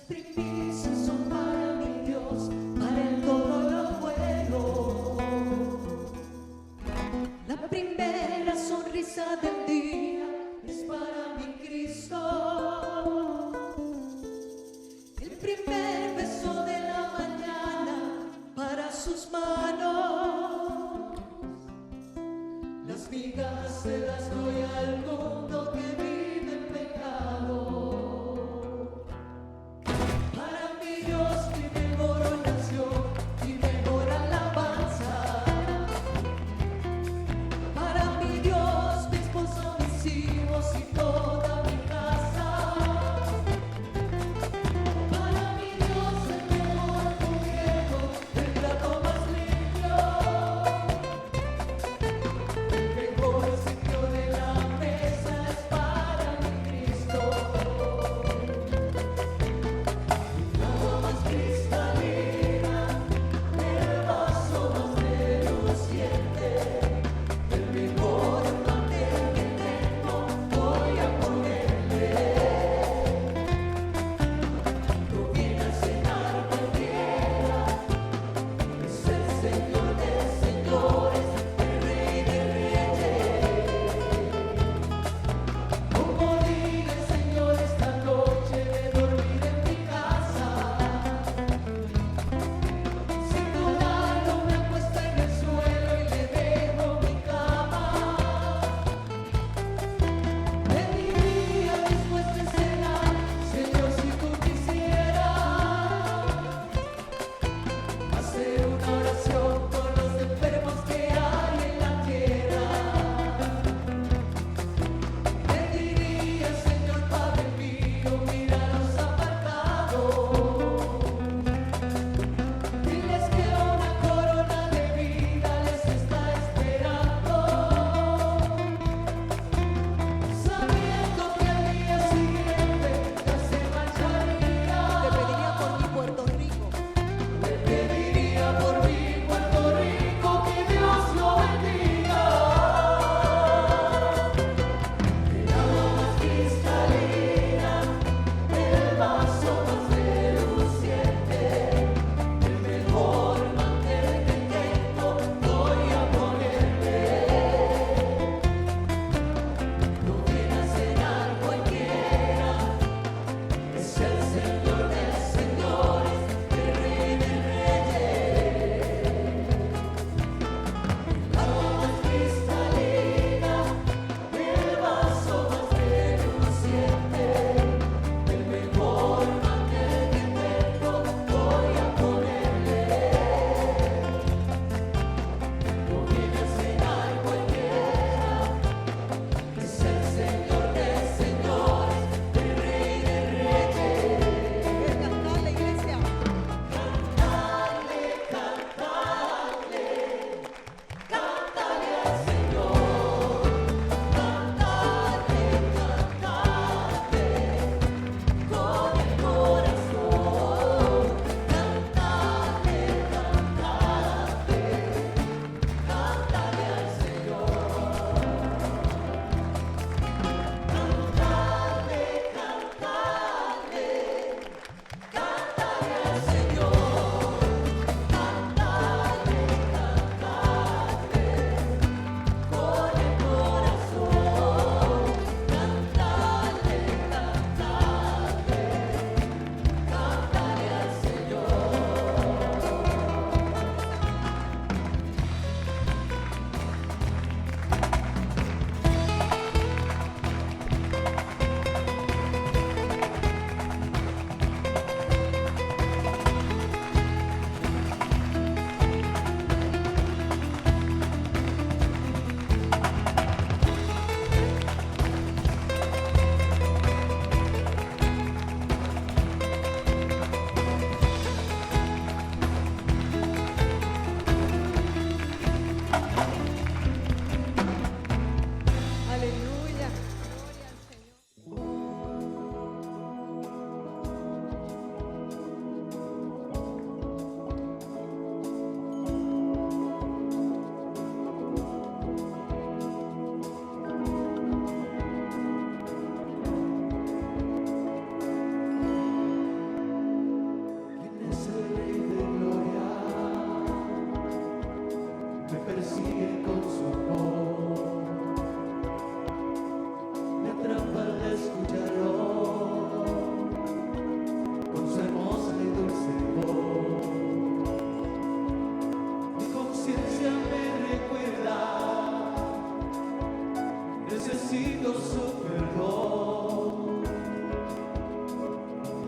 primicias son para mi Dios, para el todo lo bueno. La primera sonrisa del día es para mi Cristo. El primer beso de la mañana para sus manos. Las migajas se las doy al mundo que vive en pecado. Para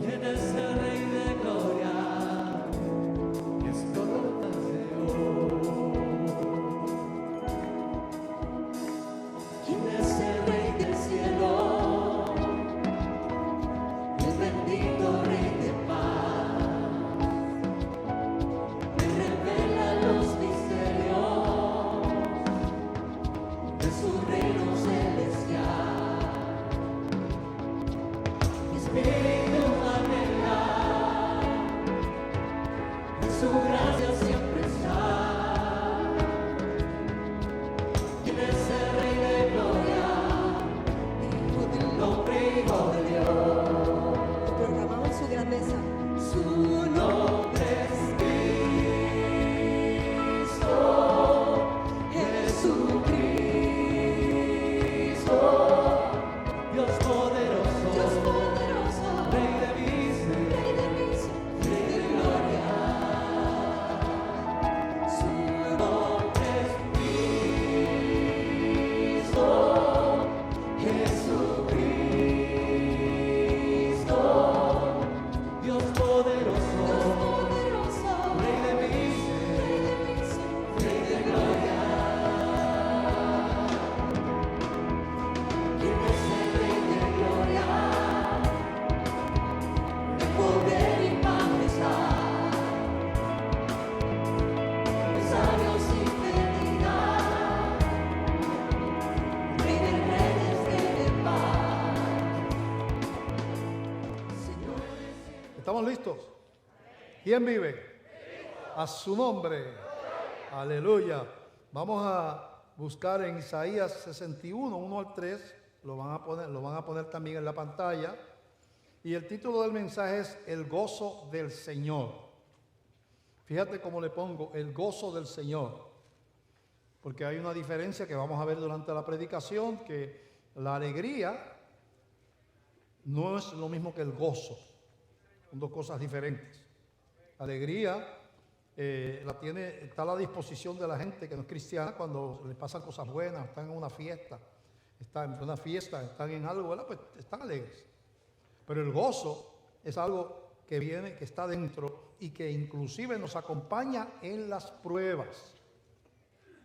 ¿Quién es el Rey de Gloria? Es todo ¿quién es el Rey del cielo? El bendito Rey de paz. Me revela los misterios de su reino celestial. Mi espíritu anhela, en su gracia siempre está. ¿Quién es el Rey de Gloria? Hijo del hombre, Hijo de Dios. Proclamamos su grandeza. Su nombre es Cristo, Jesucristo, Dios poderoso, Rey de mis, Rey de gloria. Su nombre es Cristo, Jesucristo, Dios poderoso, Rey de mis, Rey de gloria. ¿Quién es el Rey de gloria? De poder y majestad, de sabio sin medida, Rey de reyes, Rey de paz. Señores, ¿Estamos listos? ¿Quién vive? A su nombre. Aleluya. Vamos a buscar en Isaías 61, 1 al 3. Lo van a poner también en la pantalla. Y el título del mensaje es El gozo del Señor. Fíjate cómo le pongo, el gozo del Señor. Porque hay una diferencia que vamos a ver durante la predicación, que la alegría no es lo mismo que el gozo. Son dos cosas diferentes. Alegría está a la disposición de la gente que no es cristiana cuando les pasan cosas buenas, están en una fiesta, están en algo, ¿verdad? Pues están alegres. Pero el gozo es algo que viene, que está dentro y que inclusive nos acompaña en las pruebas.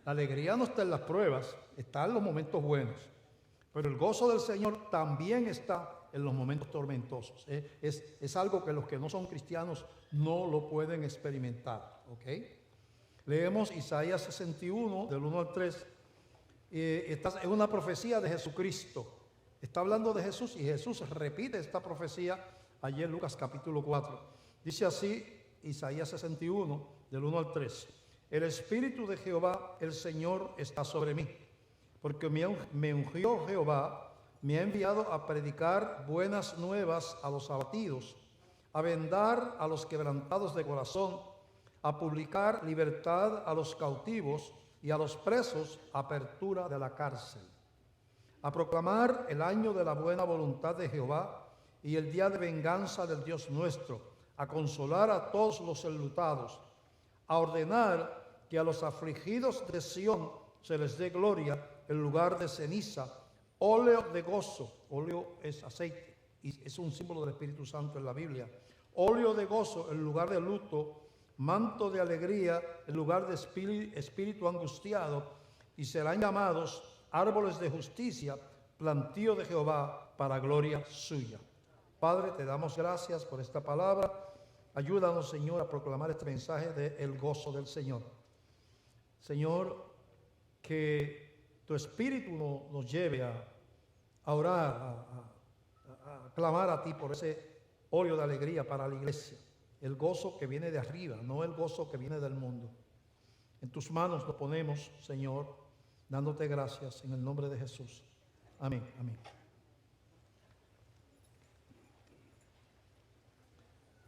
La alegría no está en las pruebas, está en los momentos buenos. Pero el gozo del Señor también está en los momentos tormentosos. Es algo que los que no son cristianos no lo pueden experimentar. ¿Ok? Leemos Isaías 61, del 1 al 3. Esta es una profecía de Jesucristo. Está hablando de Jesús y Jesús repite esta profecía allí en Lucas capítulo 4. Dice así Isaías 61, del 1 al 3. El Espíritu de Jehová, el Señor, está sobre mí, porque me ungió Jehová, me ha enviado a predicar buenas nuevas a los abatidos, a vendar a los quebrantados de corazón, a publicar libertad a los cautivos y a los presos apertura de la cárcel, a proclamar el año de la buena voluntad de Jehová y el día de venganza del Dios nuestro, a consolar a todos los enlutados, a ordenar que a los afligidos de Sión se les dé gloria en lugar de ceniza, óleo de gozo. Óleo es aceite y es un símbolo del Espíritu Santo en la Biblia. Óleo de gozo en lugar de luto, manto de alegría en lugar de espíritu angustiado, y serán llamados árboles de justicia, plantío de Jehová para gloria suya. Padre, te damos gracias por esta palabra. Ayúdanos, Señor, a proclamar este mensaje de el gozo del Señor. Señor, que tu Espíritu nos lleve a orar, a clamar a ti por ese óleo de alegría para la iglesia. El gozo que viene de arriba, no el gozo que viene del mundo. En tus manos lo ponemos, Señor, dándote gracias en el nombre de Jesús. Amén, amén.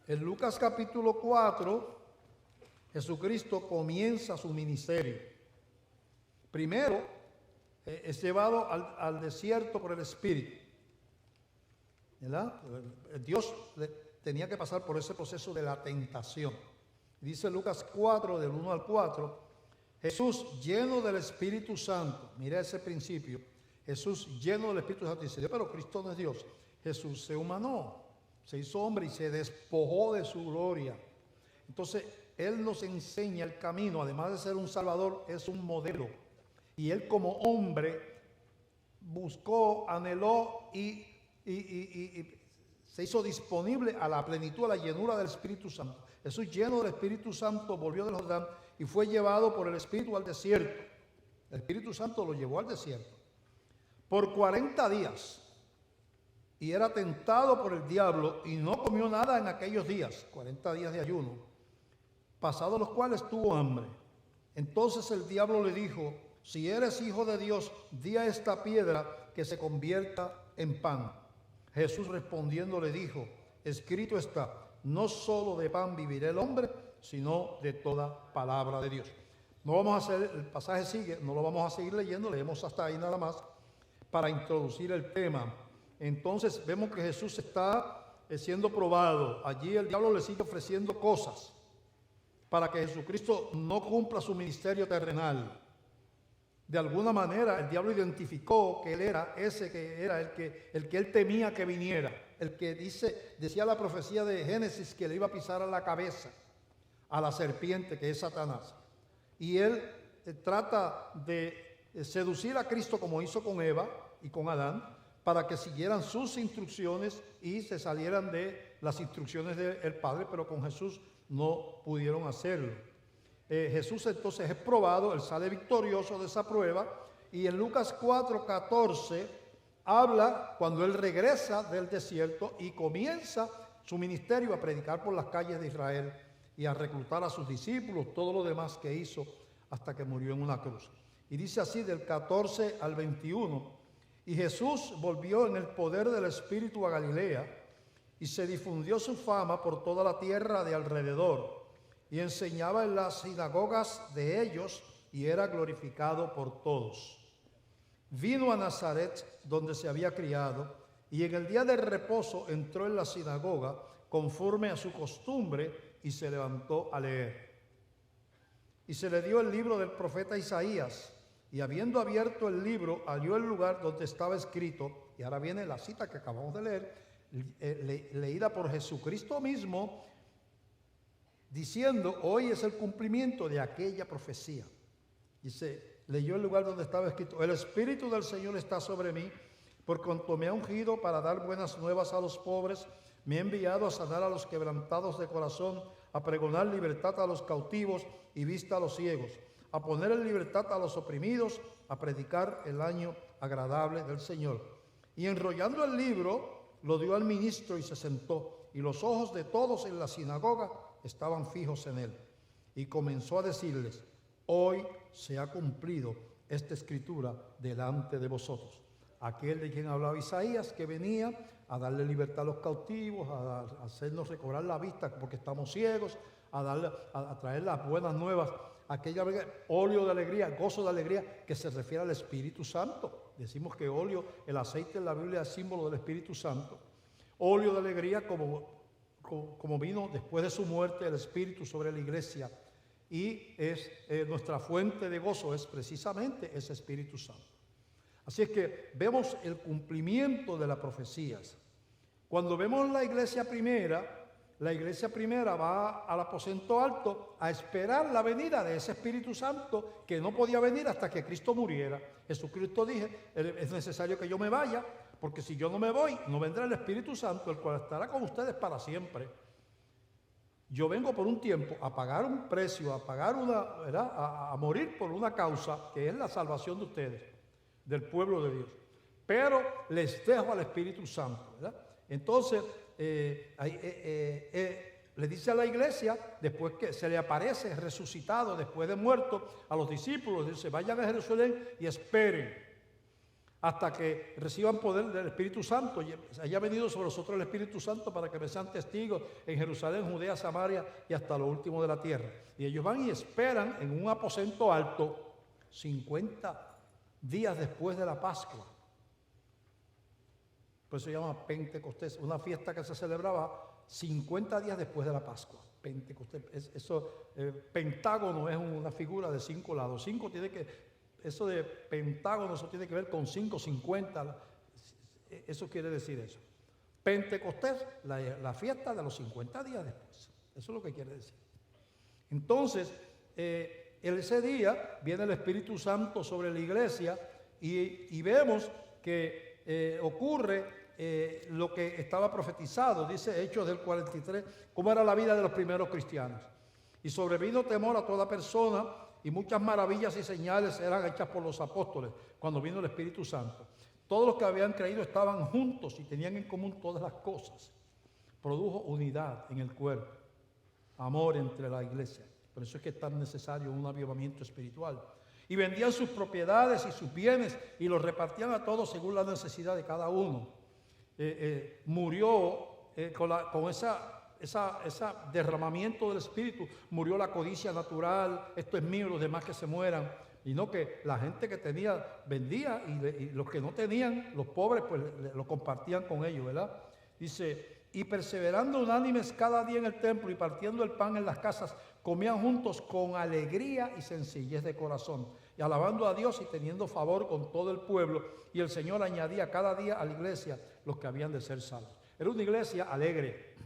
En Lucas capítulo 4, Jesucristo comienza su ministerio. Primero, es llevado al desierto por el Espíritu, ¿verdad? Dios tenía que pasar por ese proceso de la tentación. Dice Lucas 4, del 1 al 4, Jesús lleno del Espíritu Santo. Mira ese principio. Jesús lleno del Espíritu Santo. Dice, pero Cristo no es Dios. Jesús se humanó. se hizo hombre y se despojó de su gloria. Entonces, Él nos enseña el camino, además de ser un Salvador, es un modelo. Y Él como hombre buscó, anheló y se hizo disponible a la plenitud, a la llenura del Espíritu Santo. Jesús, lleno del Espíritu Santo, volvió del Jordán y fue llevado por el Espíritu al desierto. El Espíritu Santo lo llevó al desierto por 40 días. Y era tentado por el diablo y no comió nada en aquellos días, 40 días de ayuno, pasados los cuales tuvo hambre. Entonces el diablo le dijo: si eres hijo de Dios, di a esta piedra que se convierta en pan. Jesús respondiendo le dijo: escrito está, no solo de pan vivirá el hombre, sino de toda palabra de Dios. No vamos a hacer, el pasaje sigue, no lo vamos a seguir leyendo, leemos hasta ahí nada más para introducir el tema. Entonces vemos que Jesús está siendo probado. Allí el diablo le sigue ofreciendo cosas para que Jesucristo no cumpla su ministerio terrenal. De alguna manera el diablo identificó que él era ese que era el que él temía que viniera, el que decía la profecía de Génesis que le iba a pisar a la cabeza a la serpiente, que es Satanás. Y él trata de seducir a Cristo como hizo con Eva y con Adán, para que siguieran sus instrucciones y se salieran de las instrucciones del Padre, pero con Jesús no pudieron hacerlo. Jesús entonces es probado, él sale victorioso de esa prueba, y en Lucas 4:14 habla cuando él regresa del desierto y comienza su ministerio a predicar por las calles de Israel y a reclutar a sus discípulos, todo lo demás que hizo hasta que murió en una cruz. Y dice así del 14 al 21: y Jesús volvió en el poder del Espíritu a Galilea, y se difundió su fama por toda la tierra de alrededor, y enseñaba en las sinagogas de ellos, y era glorificado por todos. Vino a Nazaret, donde se había criado, y en el día del reposo entró en la sinagoga, conforme a su costumbre, y se levantó a leer. Y se le dio el libro del profeta Isaías, y habiendo abierto el libro, halló el lugar donde estaba escrito, y ahora viene la cita que acabamos de leer, leída por Jesucristo mismo, diciendo: hoy es el cumplimiento de aquella profecía. Dice, leyó el lugar donde estaba escrito: el Espíritu del Señor está sobre mí, por cuanto me ha ungido para dar buenas nuevas a los pobres, me ha enviado a sanar a los quebrantados de corazón, a pregonar libertad a los cautivos y vista a los ciegos, a poner en libertad a los oprimidos, a predicar el año agradable del Señor. Y enrollando el libro, lo dio al ministro y se sentó, y los ojos de todos en la sinagoga estaban fijos en él. Y comenzó a decirles: hoy se ha cumplido esta escritura delante de vosotros. Aquel de quien hablaba Isaías, que venía a darle libertad a los cautivos, a hacernos recobrar la vista porque estamos ciegos, a traer las buenas nuevas, aquella óleo de alegría, gozo de alegría, que se refiere al Espíritu Santo. Decimos que óleo, el aceite en la Biblia es símbolo del Espíritu Santo. Óleo de alegría como vino después de su muerte el Espíritu sobre la iglesia, y es nuestra fuente de gozo es precisamente ese Espíritu Santo. Así es que vemos el cumplimiento de las profecías. Cuando vemos la iglesia primera va al aposento alto a esperar la venida de ese Espíritu Santo que no podía venir hasta que Cristo muriera. Jesucristo dijo: es necesario que yo me vaya, porque si yo no me voy, no vendrá el Espíritu Santo, el cual estará con ustedes para siempre. Yo vengo por un tiempo a pagar un precio, a morir por una causa que es la salvación de ustedes, del pueblo de Dios. Pero les dejo al Espíritu Santo, ¿verdad? Entonces, le dice a la iglesia, después que se le aparece resucitado, después de muerto, a los discípulos, dice: vayan a Jerusalén y esperen hasta que reciban poder del Espíritu Santo, y haya venido sobre nosotros el Espíritu Santo para que me sean testigos en Jerusalén, Judea, Samaria y hasta lo último de la tierra. Y ellos van y esperan en un aposento alto 50 días después de la Pascua. Por eso se llama Pentecostés, una fiesta que se celebraba 50 días después de la Pascua. Pentecostés, pentágono es una figura de 5 lados. Eso de pentágono, eso tiene que ver con 5, 50. Eso quiere decir eso. Pentecostés, la fiesta de los 50 días después. Eso es lo que quiere decir. Entonces, ese día viene el Espíritu Santo sobre la iglesia y vemos que ocurre lo que estaba profetizado, dice Hechos del 43, cómo era la vida de los primeros cristianos. Y sobrevino temor a toda persona y muchas maravillas y señales eran hechas por los apóstoles cuando vino el Espíritu Santo. Todos los que habían creído estaban juntos y tenían en común todas las cosas. Produjo unidad en el cuerpo, amor entre la iglesia. Por eso es que es tan necesario un avivamiento espiritual. Y vendían sus propiedades y sus bienes y los repartían a todos según la necesidad de cada uno. Murió con ese derramamiento del Espíritu, murió la codicia natural, esto es mío, los demás que se mueran. Y no que la gente que tenía vendía y los que no tenían, los pobres, pues lo compartían con ellos, ¿verdad? Dice, y perseverando unánimes cada día en el templo y partiendo el pan en las casas, comían juntos con alegría y sencillez de corazón, y alabando a Dios y teniendo favor con todo el pueblo. Y el Señor añadía cada día a la iglesia los que habían de ser salvos. Era una iglesia alegre,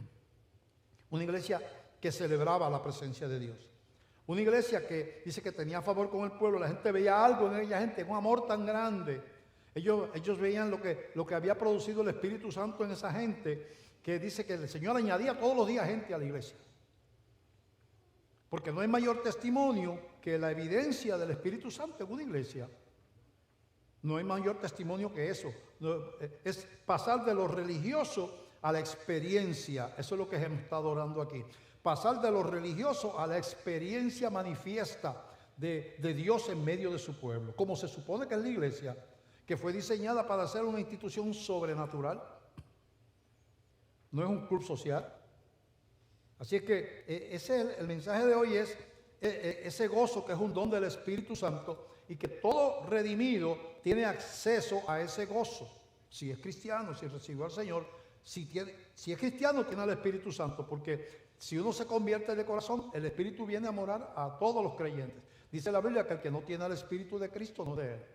una iglesia que celebraba la presencia de Dios. Una iglesia que dice que tenía favor con el pueblo. La gente veía algo en ella, gente, un amor tan grande. Ellos veían lo que había producido el Espíritu Santo en esa gente, que dice que el Señor añadía todos los días gente a la iglesia. Porque no hay mayor testimonio que la evidencia del Espíritu Santo en una iglesia. No hay mayor testimonio que eso. Es pasar de lo religioso a la experiencia. Eso es lo que hemos estado orando aquí. Pasar de lo religioso a la experiencia manifiesta de Dios en medio de su pueblo. Como se supone que es la iglesia, que fue diseñada para ser una institución sobrenatural. No es un club social. Así es que el mensaje de hoy es ese gozo que es un don del Espíritu Santo y que todo redimido tiene acceso a ese gozo. Si es cristiano, si recibió al Señor, si es cristiano, tiene al Espíritu Santo, porque si uno se convierte de corazón, el Espíritu viene a morar a todos los creyentes. Dice la Biblia que el que no tiene al Espíritu de Cristo no de él.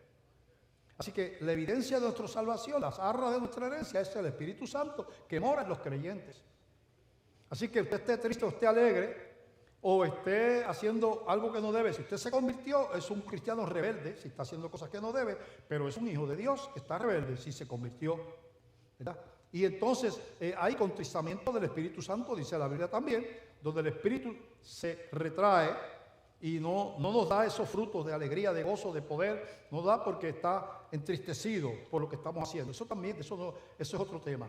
Así que la evidencia de nuestra salvación, las arras de nuestra herencia, es el Espíritu Santo que mora en los creyentes. Así que usted esté triste o esté alegre, o esté haciendo algo que no debe. Si usted se convirtió, es un cristiano rebelde, si está haciendo cosas que no debe, pero es un hijo de Dios que está rebelde si se convirtió, ¿verdad? Y entonces hay contristamiento del Espíritu Santo, dice la Biblia también, donde el Espíritu se retrae y no nos da esos frutos de alegría, de gozo, de poder, nos da porque está entristecido por lo que estamos haciendo. Eso también, eso es otro tema.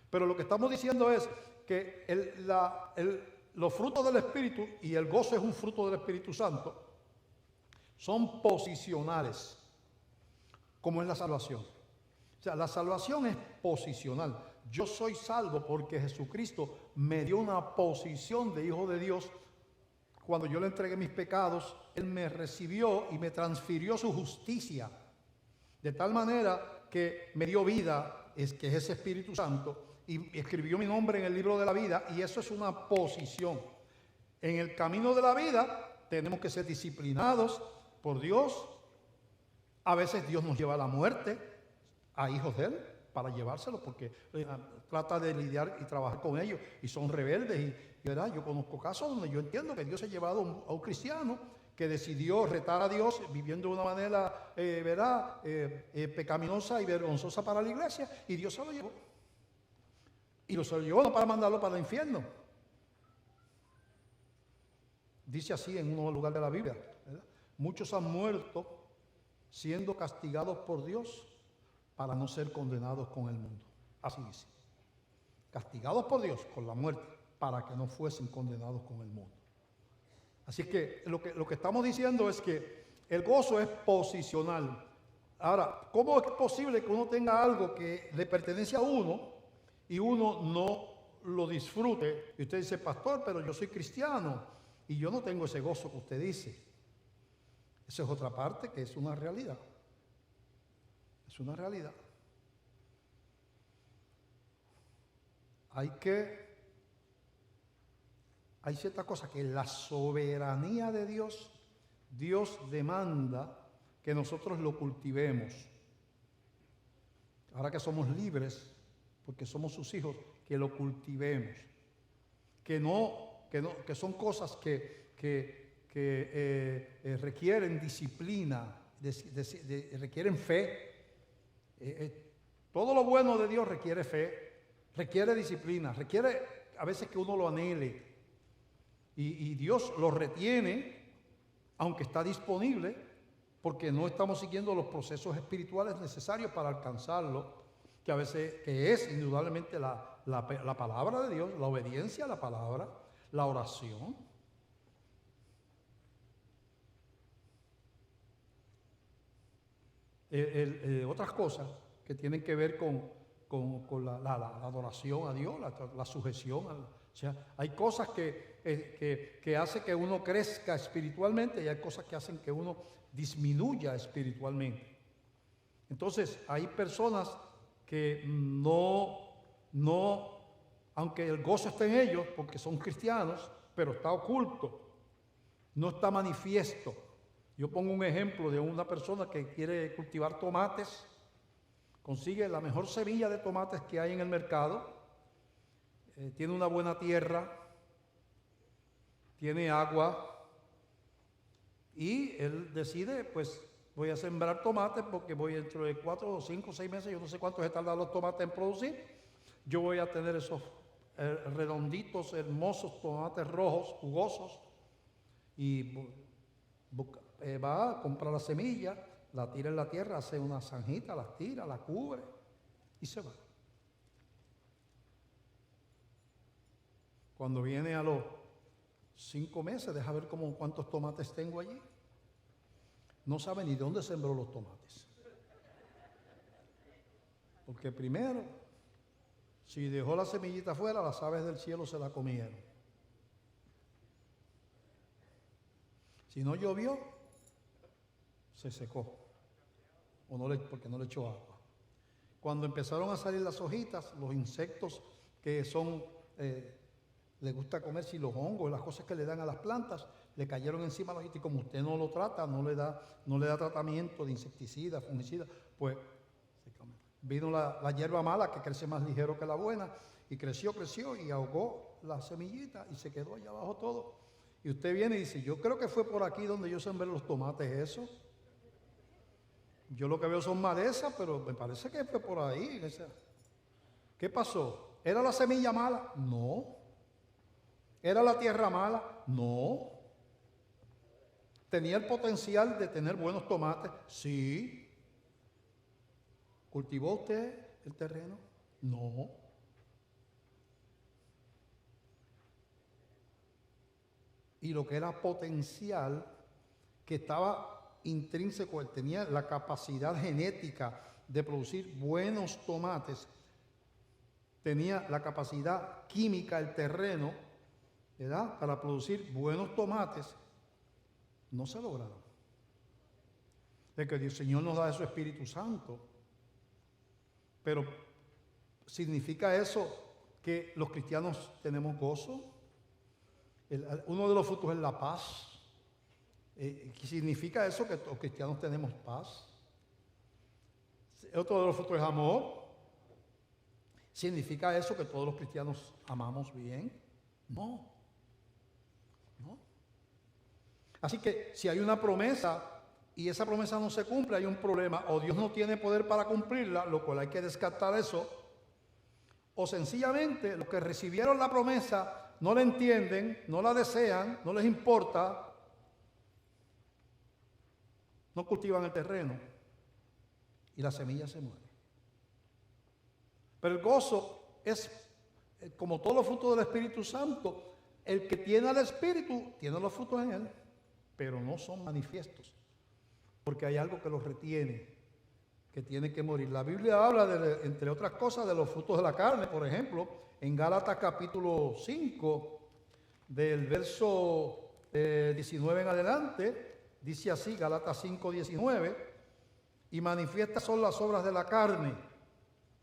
Pero lo que estamos diciendo es que los frutos del Espíritu, y el gozo es un fruto del Espíritu Santo, son posicionales, como es la salvación. O sea, la salvación es posicional. Yo soy salvo porque Jesucristo me dio una posición de hijo de Dios. Cuando yo le entregué mis pecados, Él me recibió y me transfirió su justicia. De tal manera que me dio vida, que es ese Espíritu Santo, y escribió mi nombre en el libro de la vida, y eso es una posición. En el camino de la vida tenemos que ser disciplinados por Dios. A veces Dios nos lleva a la muerte a hijos de Él para llevárselos, porque trata de lidiar y trabajar con ellos, y son rebeldes. Y ¿verdad? Yo conozco casos donde yo entiendo que Dios ha llevado a un cristiano que decidió retar a Dios viviendo de una manera pecaminosa y vergonzosa para la iglesia, y Dios se lo llevó. Y se lo llevó no para mandarlo para el infierno. Dice así en un lugar de la Biblia, ¿verdad? Muchos han muerto siendo castigados por Dios para no ser condenados con el mundo. Así dice. Castigados por Dios con la muerte para que no fuesen condenados con el mundo. Así que lo que estamos diciendo es que el gozo es posicional. Ahora, ¿cómo es posible que uno tenga algo que le pertenece a uno y uno no lo disfrute? Y usted dice, pastor, pero yo soy cristiano y yo no tengo ese gozo que usted dice. Esa es otra parte que es una realidad. Es una realidad. Hay ciertas cosas que la soberanía de Dios demanda que nosotros lo cultivemos. Ahora que somos libres, porque somos sus hijos, que lo cultivemos. Que son cosas que requieren disciplina, requieren fe. Todo lo bueno de Dios requiere fe, requiere disciplina, requiere a veces que uno lo anhele. Y Dios lo retiene, aunque está disponible, porque no estamos siguiendo los procesos espirituales necesarios para alcanzarlo, que a veces que es indudablemente la palabra de Dios, la obediencia a la palabra, la oración. Otras cosas que tienen que ver con la adoración a Dios, la sujeción. O sea, hay cosas que hacen que uno crezca espiritualmente y hay cosas que hacen que uno disminuya espiritualmente. Entonces, hay personas que aunque el gozo esté en ellos, porque son cristianos, pero está oculto, no está manifiesto. Yo pongo un ejemplo de una persona que quiere cultivar tomates, consigue la mejor semilla de tomates que hay en el mercado, tiene una buena tierra, tiene agua, y él decide, pues voy a sembrar tomates porque voy dentro de 4 o 5 o 6 meses, yo no sé cuánto se tardan los tomates en producir, yo voy a tener esos redonditos, hermosos tomates rojos, jugosos, y va a comprar la semilla, la tira en la tierra, hace una zanjita, las tira, la cubre y se va. Cuando viene a los 5 meses, deja ver cuántos tomates tengo allí. No sabe ni dónde sembró los tomates. Porque primero, si dejó la semillita afuera, las aves del cielo se la comieron. Si no llovió, se secó. Porque no le echó agua. Cuando empezaron a salir las hojitas, los insectos que son, les gusta comer, si los hongos, las cosas que le dan a las plantas, le cayeron encima a la hojita, y como usted no lo trata, no le da tratamiento de insecticida, fungicida, pues vino la hierba mala que crece más ligero que la buena, y creció y ahogó la semillita y se quedó allá abajo todo. Y usted viene y dice, yo creo que fue por aquí donde yo sembré los tomates, eso. Yo lo que veo son malezas, pero me parece que fue por ahí. ¿Qué pasó? ¿Era la semilla mala? No. ¿Era la tierra mala? No. ¿Tenía el potencial de tener buenos tomates? Sí. ¿Cultivó usted el terreno? No. Y lo que era potencial, que estaba intrínseco, él tenía la capacidad genética de producir buenos tomates, tenía la capacidad química, el terreno, ¿verdad?, para producir buenos tomates, no se lograron. De que el Señor nos da de su Espíritu Santo. Pero ¿significa eso que los cristianos tenemos gozo? Uno de los frutos es la paz. ¿Significa eso que los cristianos tenemos paz? Otro de los frutos es amor. ¿Significa eso que todos los cristianos amamos bien? No. No. Así que si hay una promesa y esa promesa no se cumple, hay un problema. O Dios no tiene poder para cumplirla, lo cual hay que descartar eso. O sencillamente los que recibieron la promesa no la entienden, no la desean, no les importa, no cultivan el terreno y la semilla se muere. Pero el gozo es, como todos los frutos del Espíritu Santo, el que tiene al Espíritu tiene los frutos en él, pero no son manifiestos, porque hay algo que los retiene, que tiene que morir. La Biblia habla, entre otras cosas, de los frutos de la carne. Por ejemplo, en Gálatas capítulo 5, del verso 19 en adelante, dice así, Gálatas 5, 19, y manifiestas son las obras de la carne.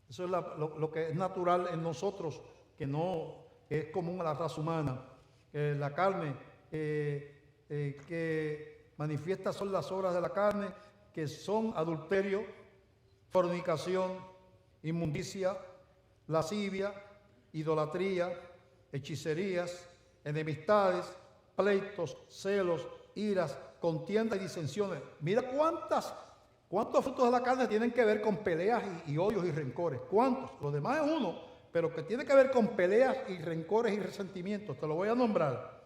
Eso es lo que es natural en nosotros, que es común a la raza humana. La carne, que manifiestas son las obras de la carne, que son adulterio, fornicación, inmundicia, lascivia, idolatría, hechicerías, enemistades, pleitos, celos, iras, contiendas y disensiones. Mira cuántos frutos de la carne tienen que ver con peleas y odios y rencores. ¿Cuántos? Los demás es uno, pero que tiene que ver con peleas y rencores y resentimientos. Te lo voy a nombrar.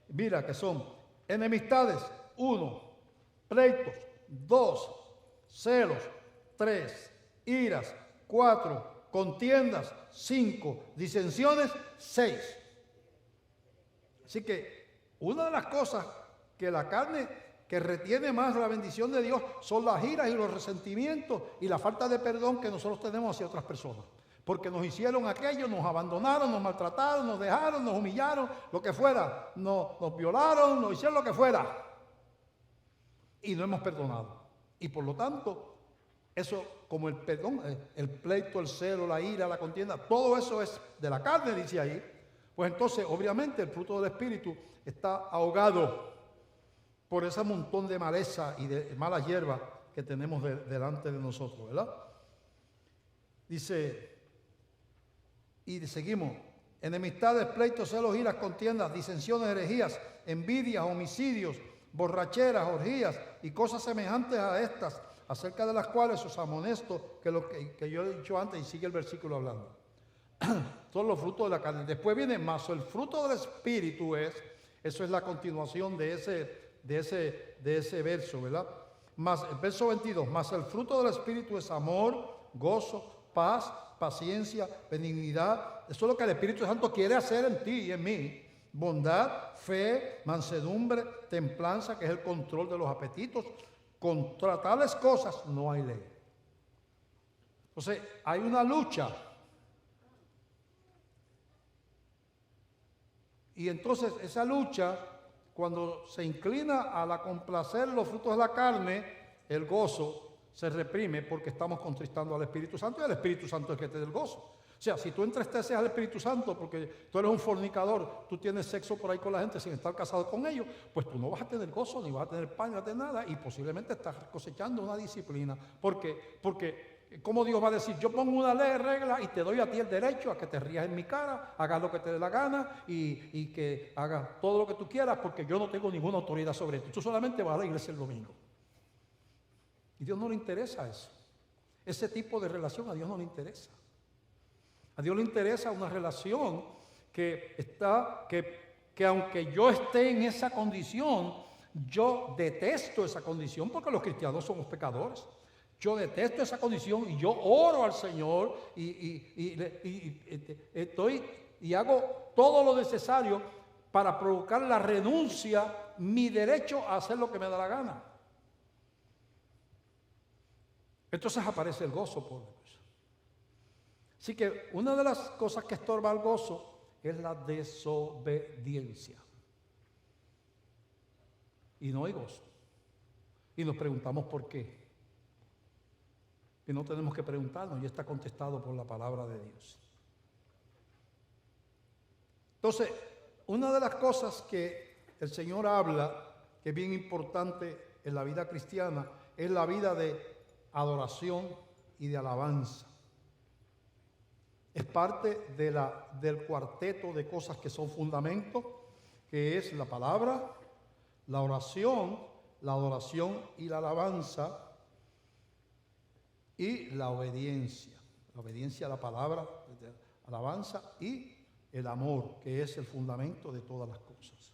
Mira que son enemistades, 1, pleitos, 2, celos, 3, iras, 4, contiendas, 5, disensiones, 6. Así que una de las cosas que la carne que retiene más la bendición de Dios son las iras y los resentimientos y la falta de perdón que nosotros tenemos hacia otras personas. Porque nos hicieron aquello, nos abandonaron, nos maltrataron, nos dejaron, nos humillaron, lo que fuera. Nos violaron, nos hicieron lo que fuera. Y no hemos perdonado. Y por lo tanto, eso como el perdón, el pleito, el celo, la ira, la contienda, todo eso es de la carne, dice ahí. Pues entonces, obviamente, el fruto del Espíritu está ahogado por ese montón de maleza y de mala hierba que tenemos delante de nosotros, ¿verdad? Dice, y seguimos, enemistades, pleitos, celos, iras, contiendas, disensiones, herejías, envidias, homicidios, borracheras, orgías y cosas semejantes a estas, acerca de las cuales os amonesto que lo que yo he dicho antes, y sigue el versículo hablando. Son los frutos de la carne. Después viene más, el fruto del Espíritu eso es la continuación de ese verso, ¿verdad? Más el verso 22, más el fruto del Espíritu es amor, gozo, paz, paciencia, benignidad. Eso es lo que el Espíritu Santo quiere hacer en ti y en mí. Bondad, fe, mansedumbre, templanza, que es el control de los apetitos. Contra tales cosas no hay ley. Entonces, hay una lucha. Y entonces esa lucha, cuando se inclina a la complacer los frutos de la carne, el gozo se reprime porque estamos contristando al Espíritu Santo y el Espíritu Santo es el que te da el gozo. O sea, si tú entristeces al Espíritu Santo porque tú eres un fornicador, tú tienes sexo por ahí con la gente sin estar casado con ellos, pues tú no vas a tener gozo, ni vas a tener pan, ni vas a tener nada y posiblemente estás cosechando una disciplina. Porque ¿cómo Dios va a decir? Yo pongo una ley, regla y te doy a ti el derecho a que te rías en mi cara, hagas lo que te dé la gana y que hagas todo lo que tú quieras porque yo no tengo ninguna autoridad sobre ti. Tú solamente vas a la iglesia el domingo. Y a Dios no le interesa eso. Ese tipo de relación a Dios no le interesa. A Dios le interesa una relación que aunque yo esté en esa condición, yo detesto esa condición porque los cristianos somos pecadores. Yo detesto esa condición y yo oro al Señor y hago todo lo necesario para provocar la renuncia, mi derecho a hacer lo que me da la gana. Entonces aparece el gozo por Dios. Así que una de las cosas que estorba el gozo es la desobediencia. Y no hay gozo. Y nos preguntamos por qué. Y no tenemos que preguntarnos, ya está contestado por la palabra de Dios. Entonces, una de las cosas que el Señor habla, que es bien importante en la vida cristiana, es la vida de adoración y de alabanza. Es parte del cuarteto de cosas que son fundamentos, que es la palabra, la oración, la adoración y la alabanza. Y la obediencia a la palabra, alabanza y el amor, que es el fundamento de todas las cosas.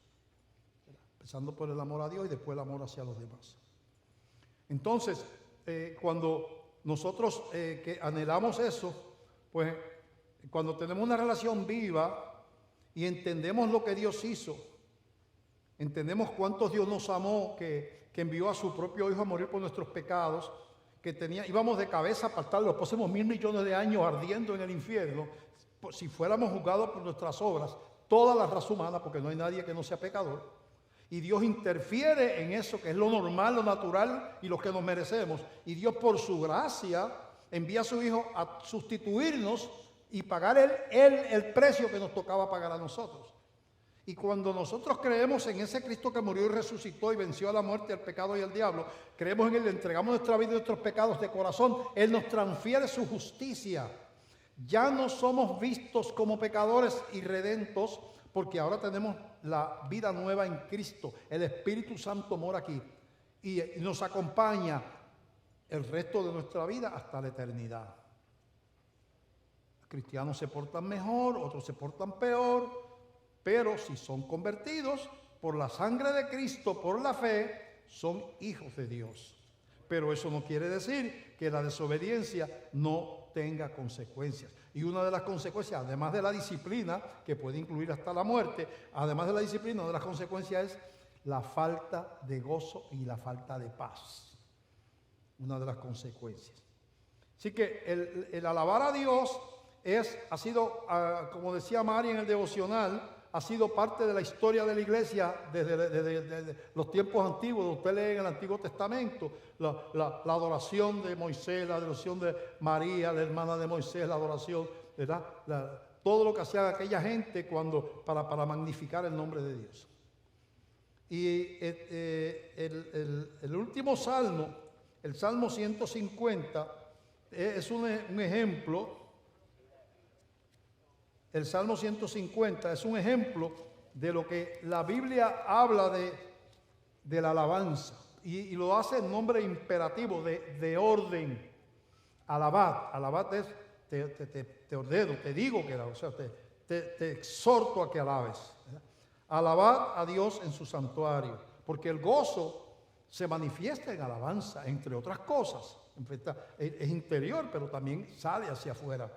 Empezando por el amor a Dios y después el amor hacia los demás. Entonces, cuando nosotros que anhelamos eso, pues cuando tenemos una relación viva y entendemos lo que Dios hizo, entendemos cuánto Dios nos amó, que envió a su propio Hijo a morir por nuestros pecados, íbamos de cabeza para estar los próximos 1.000 millones de años ardiendo en el infierno, si fuéramos juzgados por nuestras obras, toda la raza humana, porque no hay nadie que no sea pecador, y Dios interfiere en eso, que es lo normal, lo natural y lo que nos merecemos, y Dios por su gracia envía a su Hijo a sustituirnos y pagar él el precio que nos tocaba pagar a nosotros. Y cuando nosotros creemos en ese Cristo que murió y resucitó y venció a la muerte, al pecado y al diablo, creemos en Él, le entregamos nuestra vida y nuestros pecados de corazón, Él nos transfiere su justicia. Ya no somos vistos como pecadores irredentos, porque ahora tenemos la vida nueva en Cristo. El Espíritu Santo mora aquí y nos acompaña el resto de nuestra vida hasta la eternidad. Los cristianos se portan mejor, otros se portan peor, pero si son convertidos por la sangre de Cristo, por la fe, son hijos de Dios. Pero eso no quiere decir que la desobediencia no tenga consecuencias. Y una de las consecuencias, además de la disciplina, que puede incluir hasta la muerte, además de la disciplina, una de las consecuencias es la falta de gozo y la falta de paz. Una de las consecuencias. Así que el alabar a Dios ha sido, como decía Mari en el devocional, ha sido parte de la historia de la iglesia desde los tiempos antiguos. Usted lee en el Antiguo Testamento la adoración de Moisés, la adoración de María, la hermana de Moisés, la adoración, ¿verdad? Todo lo que hacía aquella gente para magnificar el nombre de Dios. Y el último salmo, el Salmo 150, es un ejemplo. El Salmo 150 es un ejemplo de lo que la Biblia habla de la alabanza. Y lo hace en nombre imperativo de orden. Alabad es te ordeno, te digo que alabes, o sea, te exhorto a que alabes. Alabad a Dios en su santuario, porque el gozo se manifiesta en alabanza, entre otras cosas. Es interior, pero también sale hacia afuera.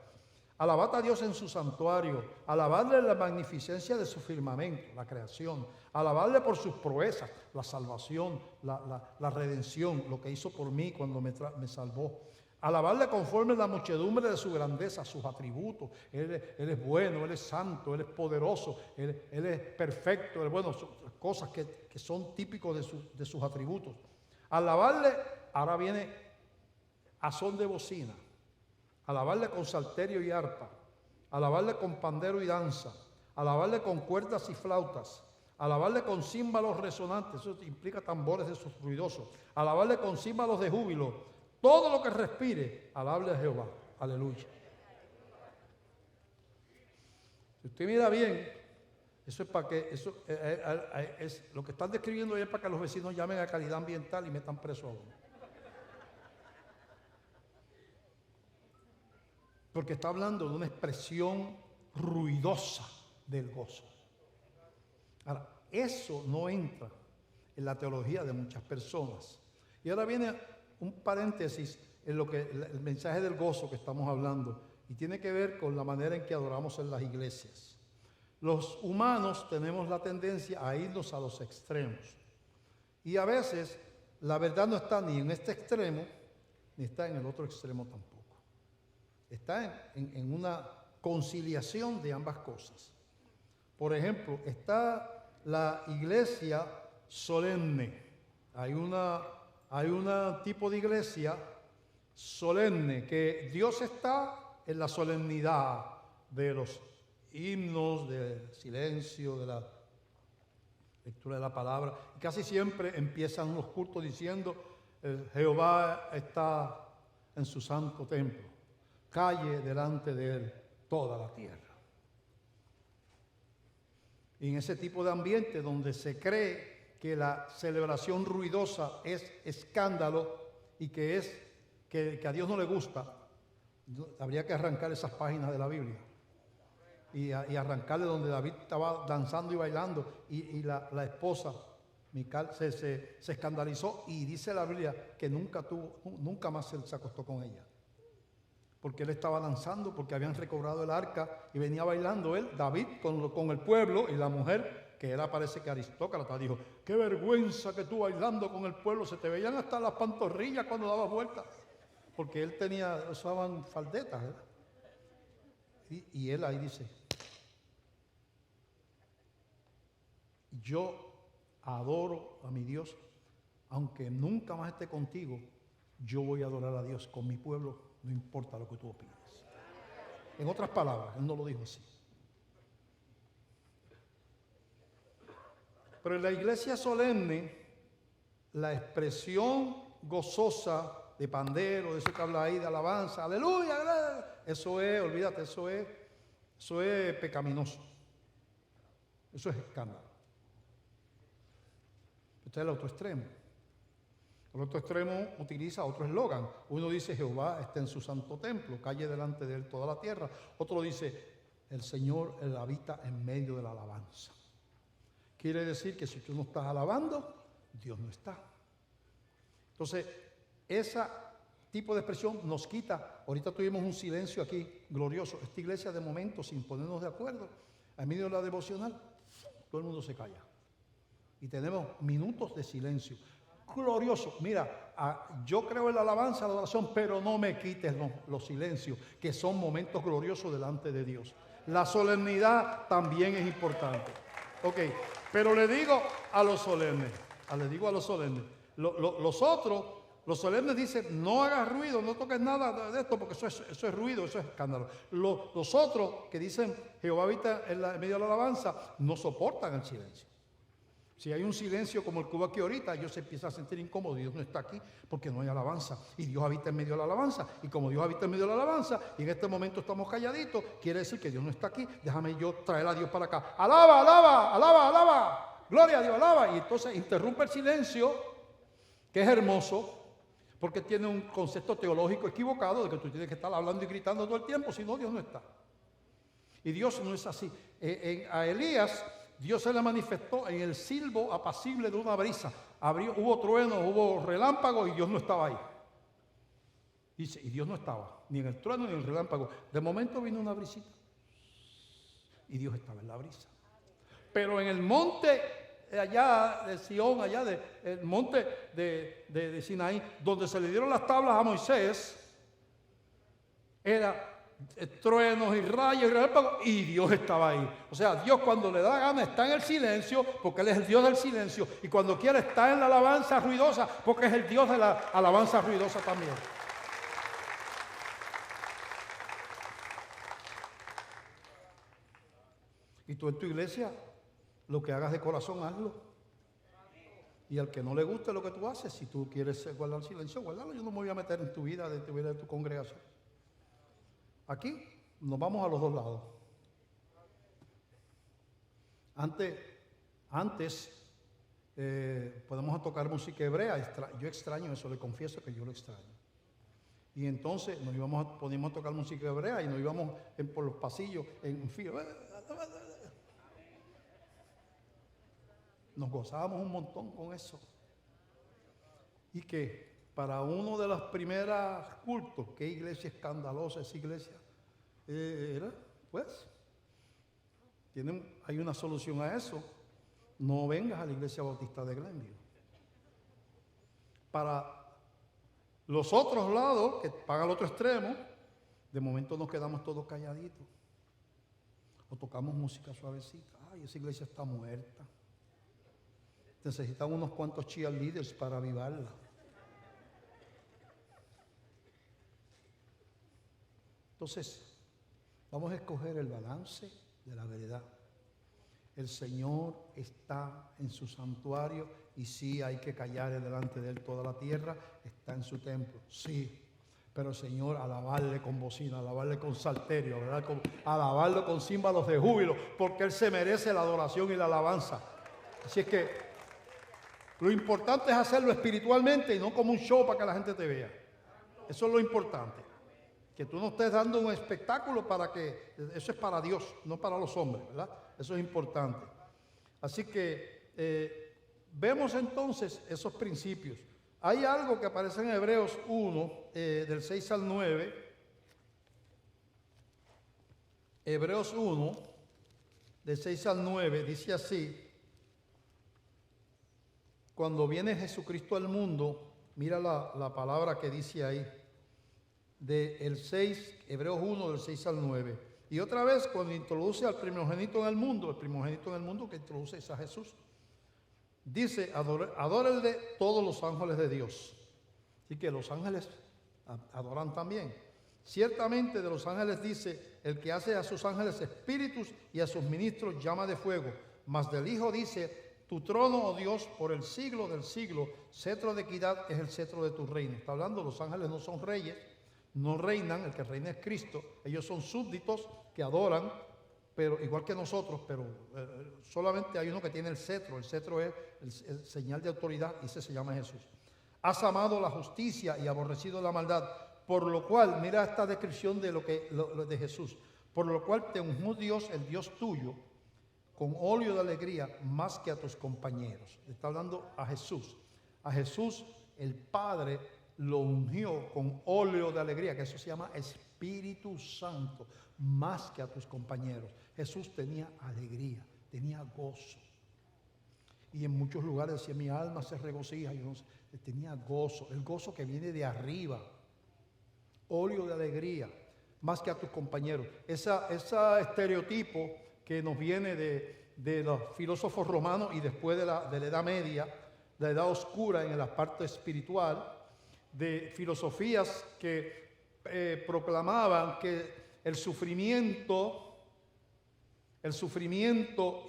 Alabad a Dios en su santuario, alabadle la magnificencia de su firmamento, la creación, alabadle por sus proezas, la salvación, la redención, lo que hizo por mí cuando me salvó. Alabadle conforme la muchedumbre de su grandeza, sus atributos. Él es bueno, Él es santo, Él es poderoso, Él es perfecto, Él es bueno, cosas que son típicos de sus atributos. Alabadle, ahora viene a son de bocina. Alabarle con salterio y arpa, alabarle con pandero y danza, alabarle con cuerdas y flautas, alabarle con címbalos resonantes, eso implica tambores de esos ruidosos, alabarle con címbalos de júbilo, todo lo que respire, alabarle a Jehová, aleluya. Si usted mira bien, eso es para que, es lo que están describiendo ahí es para que los vecinos llamen a calidad ambiental y metan preso a uno. Porque está hablando de una expresión ruidosa del gozo. Ahora, eso no entra en la teología de muchas personas. Y ahora viene un paréntesis en lo que el mensaje del gozo que estamos hablando, y tiene que ver con la manera en que adoramos en las iglesias. Los humanos tenemos la tendencia a irnos a los extremos. Y a veces la verdad no está ni en este extremo, ni está en el otro extremo tampoco. Está en una conciliación de ambas cosas. Por ejemplo, está la iglesia solemne. Hay un tipo de iglesia solemne que Dios está en la solemnidad de los himnos, del silencio, de la lectura de la palabra. Y casi siempre empiezan los cultos diciendo: Jehová está en su santo templo. Calle delante de él toda la tierra. Y en ese tipo de ambiente donde se cree que la celebración ruidosa es escándalo y que a Dios no le gusta, habría que arrancar esas páginas de la Biblia y arrancarle donde David estaba danzando y bailando y la esposa Mical se escandalizó, y dice la Biblia que nunca más se acostó con ella. Porque él estaba danzando, porque habían recobrado el arca y venía bailando él, David, con el pueblo, y la mujer, que era parece que aristócrata, dijo: qué vergüenza que tú bailando con el pueblo, se te veían hasta las pantorrillas cuando dabas vueltas, porque él usaban faldetas, ¿verdad? Y él ahí dice: yo adoro a mi Dios, aunque nunca más esté contigo, yo voy a adorar a Dios con mi pueblo. No importa lo que tú opines. En otras palabras, él no lo dijo así. Pero en la iglesia solemne, la expresión gozosa de pandero, de eso que habla ahí, de alabanza, aleluya, eso es, olvídate, eso es pecaminoso. Eso es escándalo. Este es el otro extremo. El otro extremo utiliza otro eslogan. Uno dice, Jehová está en su santo templo, calle delante de él toda la tierra. Otro dice, el Señor él habita en medio de la alabanza. Quiere decir que si tú no estás alabando, Dios no está. Entonces, ese tipo de expresión nos quita. Ahorita tuvimos un silencio aquí glorioso. Esta iglesia de momento, sin ponernos de acuerdo, en medio de la devocional, todo el mundo se calla. Y tenemos minutos de silencio. Glorioso. Mira, yo creo en la alabanza, la adoración, pero no me quites los silencios, que son momentos gloriosos delante de Dios. La solemnidad también es importante. Ok, pero le digo a los solemnes, los solemnes dicen, no hagas ruido, no toques nada de esto, porque eso es ruido, eso es escándalo. Los otros que dicen, Jehová habita en medio de la alabanza, no soportan el silencio. Si hay un silencio como el que hubo aquí ahorita, ellos se empiezan a sentir incómodos. Dios no está aquí porque no hay alabanza. Y Dios habita en medio de la alabanza. Y como Dios habita en medio de la alabanza, y en este momento estamos calladitos, quiere decir que Dios no está aquí. Déjame yo traer a Dios para acá. Alaba, alaba, alaba, alaba. Gloria a Dios, alaba. Y entonces interrumpe el silencio, que es hermoso, porque tiene un concepto teológico equivocado de que tú tienes que estar hablando y gritando todo el tiempo, si no, Dios no está. Y Dios no es así. A Elías, Dios se le manifestó en el silbo apacible de una brisa. Hubo truenos, hubo relámpagos y Dios no estaba ahí. Dice, y Dios no estaba, ni en el trueno ni en el relámpago. De momento vino una brisita y Dios estaba en la brisa. Pero en el monte allá de Sión, allá el monte de Sinaí, donde se le dieron las tablas a Moisés, era truenos y rayos y relámpagos, y Dios estaba ahí. O sea, Dios cuando le da gana está en el silencio, porque Él es el Dios del silencio, y cuando quiere está en la alabanza ruidosa, porque es el Dios de la alabanza ruidosa también. Y tú en tu iglesia, lo que hagas de corazón, hazlo. Y al que no le guste lo que tú haces, si tú quieres guardar silencio, guárdalo. Yo no me voy a meter en tu vida, de tu congregación. Aquí nos vamos a los dos lados. Antes podemos tocar música hebrea. Yo extraño eso, le confieso que yo lo extraño. Y entonces poníamos a tocar música hebrea y nos íbamos por los pasillos en fila. Nos gozábamos un montón con eso. Y que para uno de los primeros cultos, qué iglesia escandalosa esa iglesia era, pues, hay una solución a eso. No vengas a la iglesia bautista de Glenview. Para los otros lados, que van al otro extremo, de momento nos quedamos todos calladitos. O tocamos música suavecita. Ay, esa iglesia está muerta. Necesitan unos cuantos cheerleaders para avivarla. Entonces, vamos a escoger el balance de la verdad. El Señor está en su santuario y sí hay que callar delante de Él toda la tierra. Está en su templo, sí. Pero Señor, alabarle con bocina, alabarle con salterio, ¿verdad? Alabarlo con címbalos de júbilo, porque Él se merece la adoración y la alabanza. Así es que lo importante es hacerlo espiritualmente y no como un show para que la gente te vea. Eso es lo importante. Que tú no estés dando un espectáculo para que... Eso es para Dios, no para los hombres, ¿verdad? Eso es importante. Así que vemos entonces esos principios. Hay algo que aparece en Hebreos 1, del 6 al 9. Hebreos 1, del 6 al 9, dice así. Cuando viene Jesucristo al mundo, mira la palabra que dice ahí, del 6, Hebreos 1, del 6 al 9. Y otra vez, cuando introduce al primogénito en el mundo que introduce es a Jesús, dice, adórenle todos los ángeles de Dios. Así que los ángeles adoran también. Ciertamente de los ángeles dice, el que hace a sus ángeles espíritus y a sus ministros llama de fuego. Mas del Hijo dice, tu trono, oh Dios, por el siglo del siglo, cetro de equidad es el cetro de tu reino. Está hablando, los ángeles no son reyes, no reinan, el que reina es Cristo. Ellos son súbditos que adoran, pero igual que nosotros, pero solamente hay uno que tiene el cetro es el señal de autoridad y ese se llama Jesús. Has amado la justicia y aborrecido la maldad, por lo cual, mira esta descripción de lo de Jesús, por lo cual te ungió Dios, el Dios tuyo, con óleo de alegría más que a tus compañeros. Le está hablando a Jesús. A Jesús el Padre lo ungió con óleo de alegría, que eso se llama Espíritu Santo, más que a tus compañeros. Jesús tenía alegría, tenía gozo. Y en muchos lugares decía, mi alma se regocija. Yo no sé, tenía gozo, el gozo que viene de arriba. Óleo de alegría, más que a tus compañeros. Ese estereotipo que nos viene de los filósofos romanos y después de la Edad Media, la Edad Oscura en la parte espiritual, de filosofías que proclamaban que el sufrimiento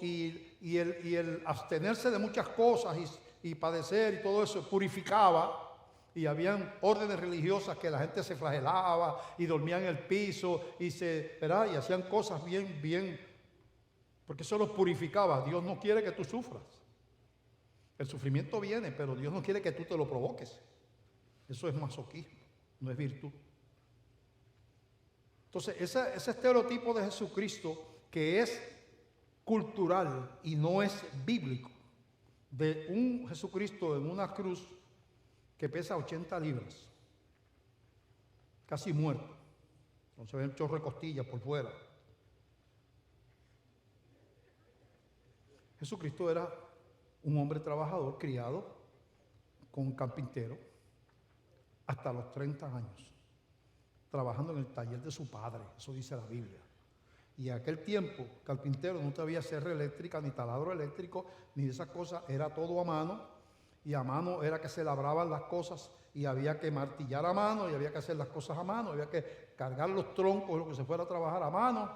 y el abstenerse de muchas cosas y padecer y todo eso purificaba. Y habían órdenes religiosas que la gente se flagelaba y dormía en el piso y hacían cosas bien, porque eso los purificaba. Dios no quiere que tú sufras. El sufrimiento viene, pero Dios no quiere que tú te lo provoques. Eso es masoquismo, no es virtud. Entonces, ese estereotipo de Jesucristo que es cultural y no es bíblico, de un Jesucristo en una cruz que pesa 80 libras, casi muerto, no se ve un chorro de costillas por fuera. Jesucristo era un hombre trabajador, criado con un carpintero, hasta los 30 años, trabajando en el taller de su padre, eso dice la Biblia. Y en aquel tiempo, carpintero, no había serra eléctrica, ni taladro eléctrico, ni de esas cosas, era todo a mano. Y a mano era que se labraban las cosas y había que martillar a mano y había que hacer las cosas a mano, había que cargar los troncos, lo que se fuera a trabajar a mano.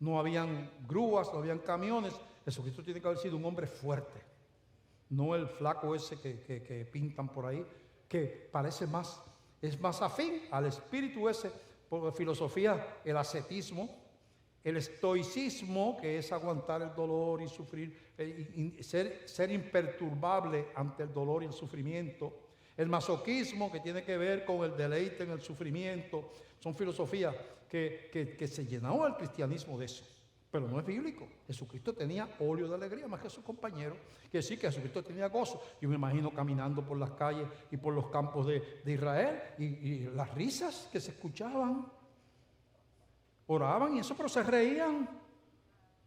No habían grúas, no habían camiones. Jesucristo tiene que haber sido un hombre fuerte, no el flaco ese que pintan por ahí, que parece es más afín al espíritu ese, por filosofía, el ascetismo, el estoicismo, que es aguantar el dolor y sufrir, ser imperturbable ante el dolor y el sufrimiento. El masoquismo, que tiene que ver con el deleite en el sufrimiento. Son filosofías que se llenó el cristianismo de eso. Pero no es bíblico. Jesucristo tenía óleo de alegría más que sus compañeros. Quiere decir que Jesucristo tenía gozo. Yo me imagino caminando por las calles y por los campos de Israel y las risas que se escuchaban. Oraban y eso, pero se reían.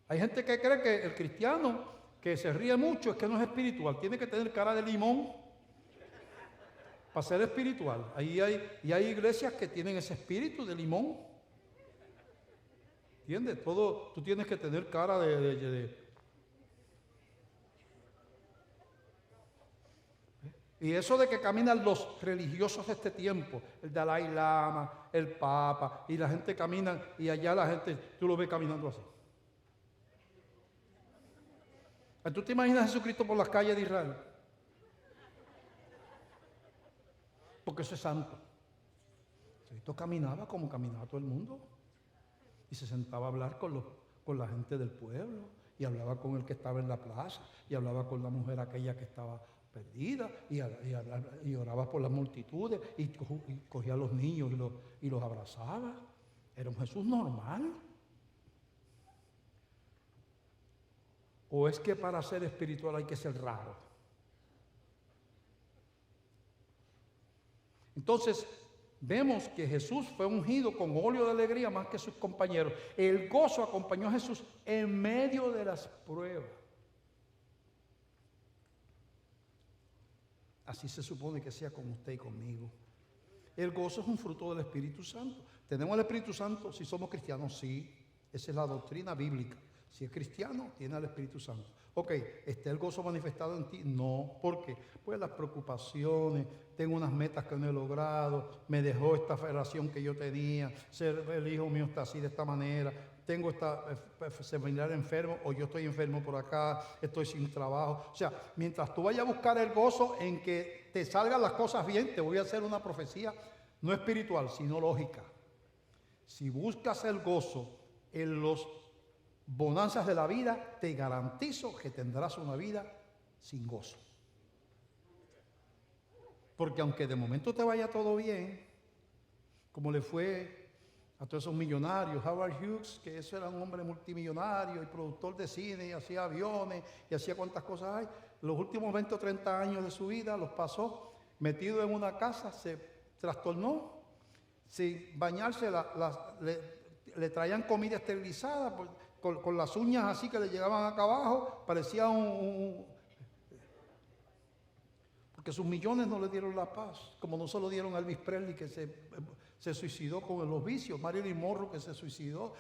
Hay gente que cree que el cristiano que se ríe mucho es que no es espiritual. Tiene que tener cara de limón para ser espiritual. Y hay iglesias que tienen ese espíritu de limón. ¿Entiendes? Tú tienes que tener cara Y eso de que caminan los religiosos de este tiempo, el Dalai Lama, el Papa, y la gente camina, y allá la gente, tú lo ves caminando así. ¿Tú te imaginas a Jesucristo por las calles de Israel? Porque eso es santo. Jesucristo caminaba como caminaba todo el mundo. Y se sentaba a hablar con la gente del pueblo, y hablaba con el que estaba en la plaza, y hablaba con la mujer aquella que estaba perdida, y oraba por las multitudes, y cogía a los niños y los abrazaba. Era un Jesús normal. ¿O es que para ser espiritual hay que ser raro? Entonces, vemos que Jesús fue ungido con óleo de alegría más que sus compañeros. El gozo acompañó a Jesús en medio de las pruebas. Así se supone que sea con usted y conmigo. El gozo es un fruto del Espíritu Santo. ¿Tenemos el Espíritu Santo si somos cristianos? Sí. Esa es la doctrina bíblica. Si es cristiano, tiene el Espíritu Santo. Ok, ¿está el gozo manifestado en ti? No. ¿Por qué? Pues las preocupaciones, tengo unas metas que no he logrado, me dejó esta relación que yo tenía, el hijo mío está así de esta manera, tengo esta familiar enfermo, o yo estoy enfermo por acá, estoy sin trabajo. O sea, mientras tú vayas a buscar el gozo en que te salgan las cosas bien, te voy a hacer una profecía. no espiritual, sino lógica. Si buscas el gozo en los bonanzas de la vida, te garantizo que tendrás una vida sin gozo. Porque aunque de momento te vaya todo bien, como le fue a todos esos millonarios, Howard Hughes, que eso era un hombre multimillonario y productor de cine, y hacía aviones y hacía cuantas cosas hay, los últimos 20 o 30 años de su vida los pasó metido en una casa, se trastornó, sin bañarse, le traían comida esterilizada, con las uñas así que le llegaban acá abajo, parecía porque sus millones no le dieron la paz, como no se lo dieron a Elvis Presley, que se suicidó con los vicios, Marilyn Monroe, que se suicidó,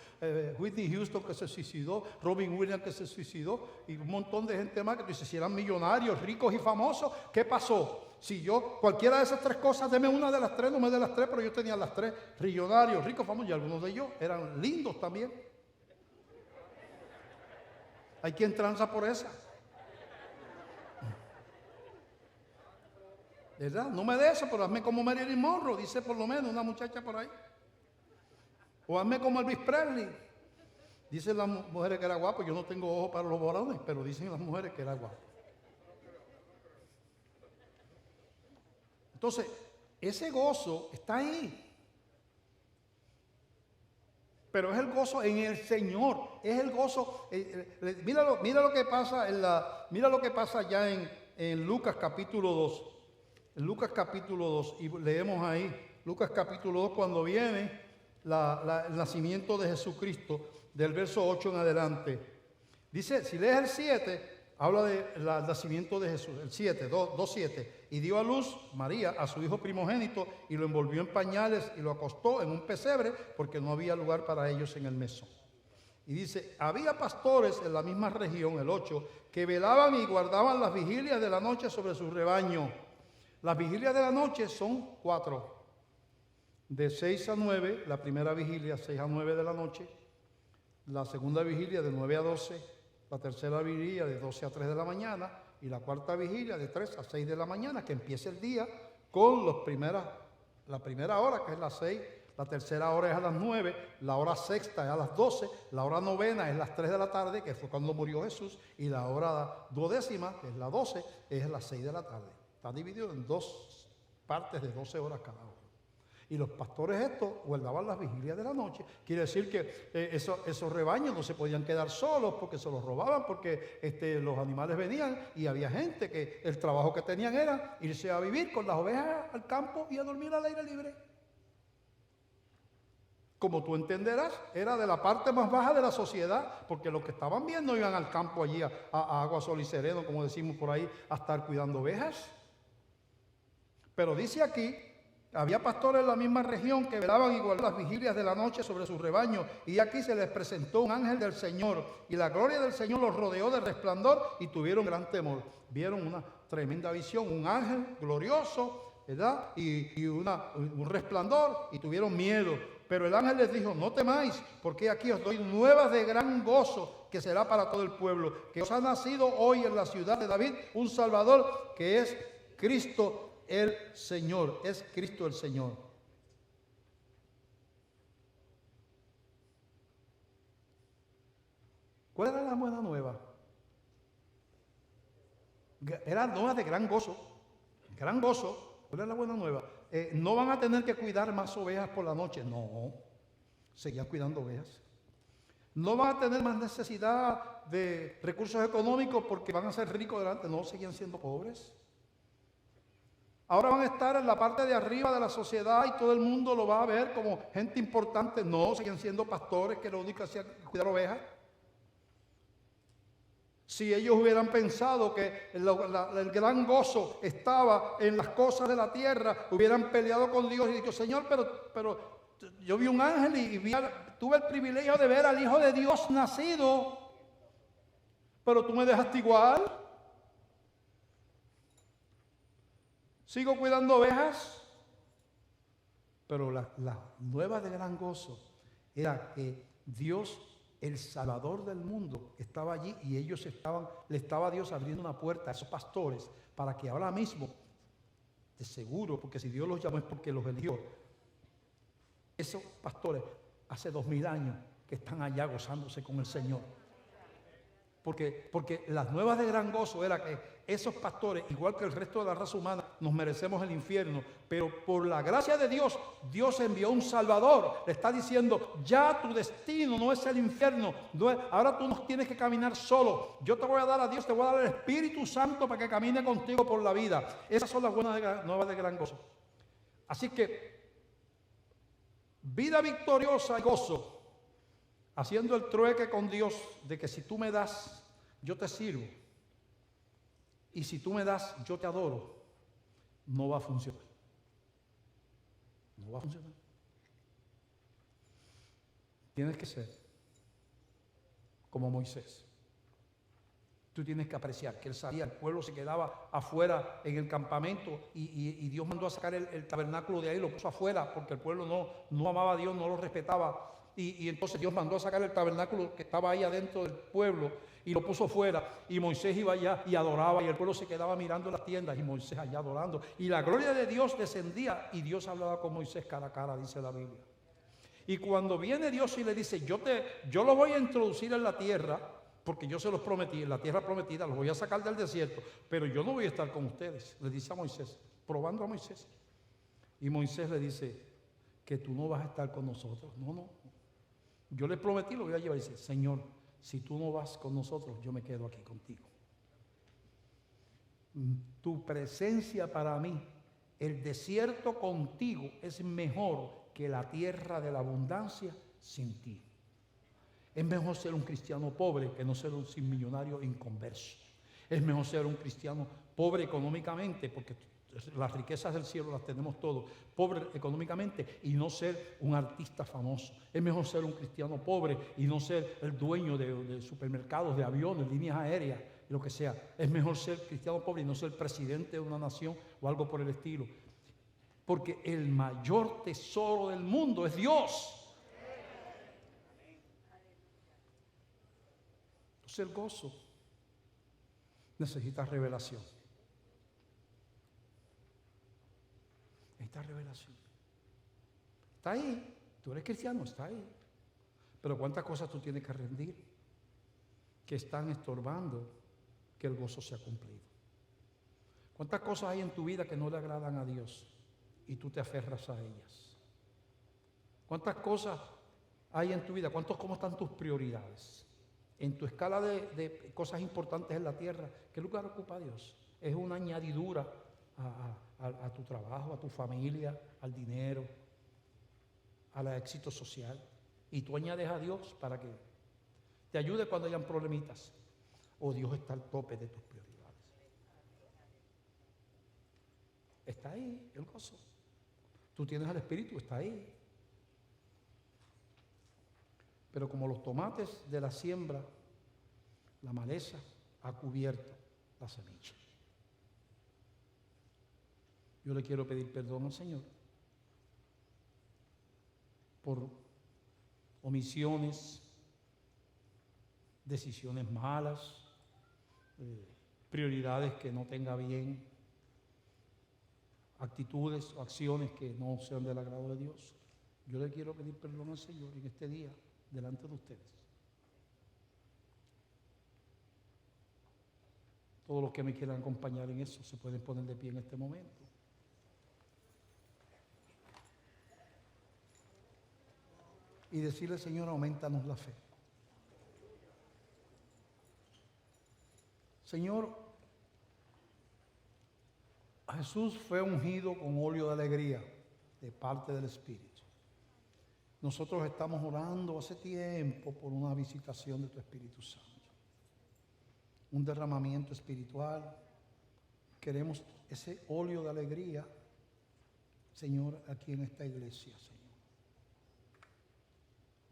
Whitney Houston, que se suicidó, Robin Williams, que se suicidó, y un montón de gente más que tú dices, si eran millonarios, ricos y famosos, ¿qué pasó? Si yo, cualquiera de esas tres cosas, deme una de las tres, no me dé las tres, pero yo tenía las tres, millonarios, ricos, famosos, y algunos de ellos eran lindos también. Hay quien tranza por esa. ¿Verdad? No me dé eso, pero hazme como Marilyn Monroe, dice por lo menos una muchacha por ahí. O hazme como Elvis Presley. Dicen las mujeres que era guapo, yo no tengo ojos para los varones, pero dicen las mujeres que era guapo. Entonces, ese gozo está ahí. Pero es el gozo en el Señor, es el gozo. Mira lo que pasa mira lo que pasa ya en Lucas capítulo 2. En Lucas capítulo 2, y leemos ahí, Lucas capítulo 2, cuando viene el nacimiento de Jesucristo, del verso 8 en adelante. Dice, si lees el 7, habla del nacimiento de Jesús, el 7, 2:7. Y dio a luz María a su hijo primogénito y lo envolvió en pañales y lo acostó en un pesebre porque no había lugar para ellos en el mesón. Y dice, había pastores en la misma región, el 8, que velaban y guardaban las vigilias de la noche sobre su rebaño. Las vigilias de la noche son 4. De 6 a 9, la primera vigilia 6 a 9 de la noche. La segunda vigilia de 9 a 12. La tercera vigilia de 12 a 3 de la mañana. Y la cuarta vigilia de 3 a 6 de la mañana, que empieza el día con la primera hora, que es las 6. La tercera hora es a las 9, la hora sexta es a las 12, la hora novena es a las 3 de la tarde, que fue cuando murió Jesús, y la hora duodécima, que es la 12, es a las 6 de la tarde. Está dividido en 2 partes de 12 horas cada hora. Y los pastores estos guardaban las vigilias de la noche. Quiere decir que esos rebaños no se podían quedar solos porque se los robaban, porque los animales venían y había gente que el trabajo que tenían era irse a vivir con las ovejas al campo y a dormir al aire libre. Como tú entenderás, era de la parte más baja de la sociedad, porque los que estaban viendo iban al campo allí a agua, sol y sereno, como decimos por ahí, a estar cuidando ovejas. Pero dice aquí, había pastores en la misma región que velaban y guardaban las vigilias de la noche sobre sus rebaños, y aquí se les presentó un ángel del Señor, y la gloria del Señor los rodeó de resplandor, y tuvieron gran temor. Vieron una tremenda visión, un ángel glorioso, ¿verdad? Y un resplandor, y tuvieron miedo. Pero el ángel les dijo, no temáis, porque aquí os doy nuevas de gran gozo, que será para todo el pueblo, que os ha nacido hoy en la ciudad de David un Salvador, que es Cristo el Señor, es Cristo el Señor. ¿Cuál era la buena nueva? Era nueva de gran gozo, gran gozo. ¿Cuál era la buena nueva? No van a tener que cuidar más ovejas por la noche, no, seguían cuidando ovejas. No van a tener más necesidad de recursos económicos porque van a ser ricos delante, no, seguían siendo pobres. Ahora van a estar en la parte de arriba de la sociedad y todo el mundo lo va a ver como gente importante. No, siguen siendo pastores que lo único que hacían era cuidar ovejas. Si ellos hubieran pensado que el gran gozo estaba en las cosas de la tierra, hubieran peleado con Dios y dicho, Señor, pero yo vi un ángel y tuve el privilegio de ver al Hijo de Dios nacido, pero tú me dejaste igual. Sigo cuidando ovejas, pero la nueva de gran gozo era que Dios, el Salvador del mundo, estaba allí y le estaba Dios abriendo una puerta a esos pastores para que ahora mismo, de seguro, porque si Dios los llamó es porque los eligió, esos pastores hace 2000 años que están allá gozándose con el Señor. Porque las nuevas de gran gozo era que esos pastores, igual que el resto de la raza humana, nos merecemos el infierno. Pero por la gracia de Dios, Dios envió un Salvador. Le está diciendo, ya tu destino no es el infierno. Ahora tú no tienes que caminar solo. Yo te voy a dar a Dios, te voy a dar el Espíritu Santo para que camine contigo por la vida. Esas son las buenas nuevas de gran gozo. Así que, vida victoriosa y gozo, haciendo el trueque con Dios de que si tú me das, yo te sirvo. Y si tú me das, yo te adoro. No va a funcionar. No va a funcionar. Tienes que ser como Moisés. Tú tienes que apreciar que él salía, el pueblo se quedaba afuera en el campamento y Dios mandó a sacar el tabernáculo de ahí, lo puso afuera porque el pueblo no amaba a Dios, no lo respetaba. Y entonces Dios mandó a sacar el tabernáculo que estaba ahí adentro del pueblo y lo puso fuera. Y Moisés iba allá y adoraba y el pueblo se quedaba mirando las tiendas y Moisés allá adorando. Y la gloria de Dios descendía y Dios hablaba con Moisés cara a cara, dice la Biblia. Y cuando viene Dios y le dice, yo lo voy a introducir en la tierra, porque yo se los prometí, en la tierra prometida, los voy a sacar del desierto, pero yo no voy a estar con ustedes, le dice a Moisés, probando a Moisés. Y Moisés le dice, que tú no vas a estar con nosotros. No. Yo le prometí, lo voy a llevar. Y dice, Señor, si tú no vas con nosotros, yo me quedo aquí contigo. Tu presencia para mí, el desierto contigo es mejor que la tierra de la abundancia sin ti. Es mejor ser un cristiano pobre que no ser un millonario inconverso. Es mejor ser un cristiano pobre económicamente, porque las riquezas del cielo las tenemos todos, pobre económicamente, y no ser un artista famoso. Es mejor ser un cristiano pobre y no ser el dueño de supermercados, de aviones, líneas aéreas, lo que sea. Es mejor ser cristiano pobre y no ser presidente de una nación o algo por el estilo. Porque el mayor tesoro del mundo es Dios. Entonces el gozo necesita revelación. Esta revelación está ahí. Tú eres cristiano, está ahí. Pero cuántas cosas tú tienes que rendir que están estorbando que el gozo sea cumplido. Cuántas cosas hay en tu vida que no le agradan a Dios y tú te aferras a ellas. Cuántas cosas hay en tu vida, cómo están tus prioridades. En tu escala de cosas importantes en la tierra, ¿qué lugar ocupa Dios? Es una añadidura a tu trabajo, a tu familia, al dinero, al éxito social. Y tú añades a Dios para que te ayude cuando hayan problemitas. O Dios está al tope de tus prioridades. Está ahí el gozo. Tú tienes al Espíritu, está ahí. Pero como los tomates de la siembra, la maleza ha cubierto la semilla. Yo le quiero pedir perdón al Señor por omisiones, decisiones malas, prioridades que no tenga bien, actitudes o acciones que no sean del agrado de Dios. Yo le quiero pedir perdón al Señor en este día, delante de ustedes. Todos los que me quieran acompañar en eso se pueden poner de pie en este momento. Y decirle, Señor, aumentanos la fe. Señor, Jesús fue ungido con óleo de alegría de parte del Espíritu. Nosotros estamos orando hace tiempo por una visitación de tu Espíritu Santo. Un derramamiento espiritual. Queremos ese óleo de alegría, Señor, aquí en esta iglesia, Señor.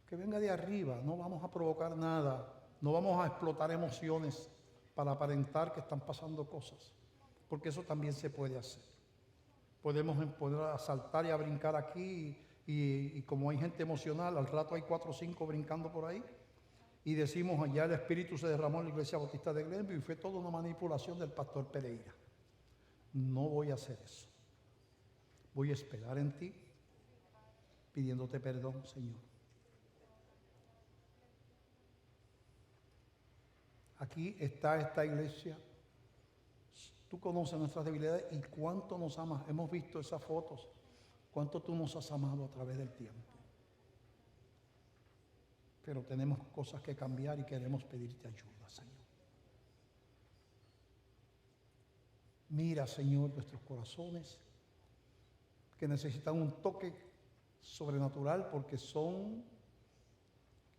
Que venga de arriba, no vamos a provocar nada, no vamos a explotar emociones para aparentar que están pasando cosas, porque eso también se puede hacer. Podemos poder a saltar y a brincar aquí y como hay gente emocional, al rato hay 4 o 5 brincando por ahí y decimos allá el Espíritu se derramó en la Iglesia Bautista de Glenview y fue toda una manipulación del pastor Pereira. No voy a hacer eso. Voy a esperar en ti pidiéndote perdón, Señor. Aquí está esta iglesia. Tú conoces nuestras debilidades y cuánto nos amas. Hemos visto esas fotos. Cuánto tú nos has amado a través del tiempo. Pero tenemos cosas que cambiar y queremos pedirte ayuda, Señor. Mira, Señor, nuestros corazones que necesitan un toque sobrenatural porque son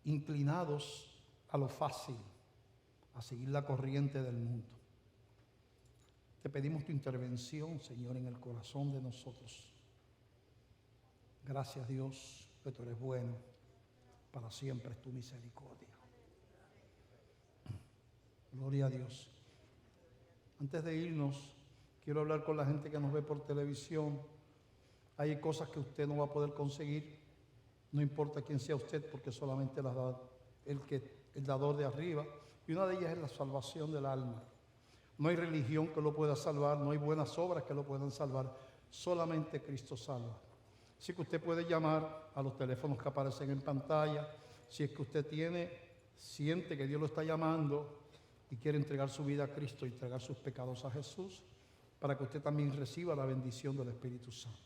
inclinados a lo fácil, a seguir la corriente del mundo. Te pedimos tu intervención, Señor, en el corazón de nosotros. Gracias, Dios, que tú eres bueno. Para siempre es tu misericordia. Gloria a Dios. Antes de irnos, quiero hablar con la gente que nos ve por televisión. Hay cosas que usted no va a poder conseguir. No importa quién sea usted, porque solamente las da el dador de arriba. Y una de ellas es la salvación del alma. No hay religión que lo pueda salvar, no hay buenas obras que lo puedan salvar. Solamente Cristo salva. Así que usted puede llamar a los teléfonos que aparecen en pantalla. Si es que usted siente que Dios lo está llamando y quiere entregar su vida a Cristo y entregar sus pecados a Jesús, para que usted también reciba la bendición del Espíritu Santo.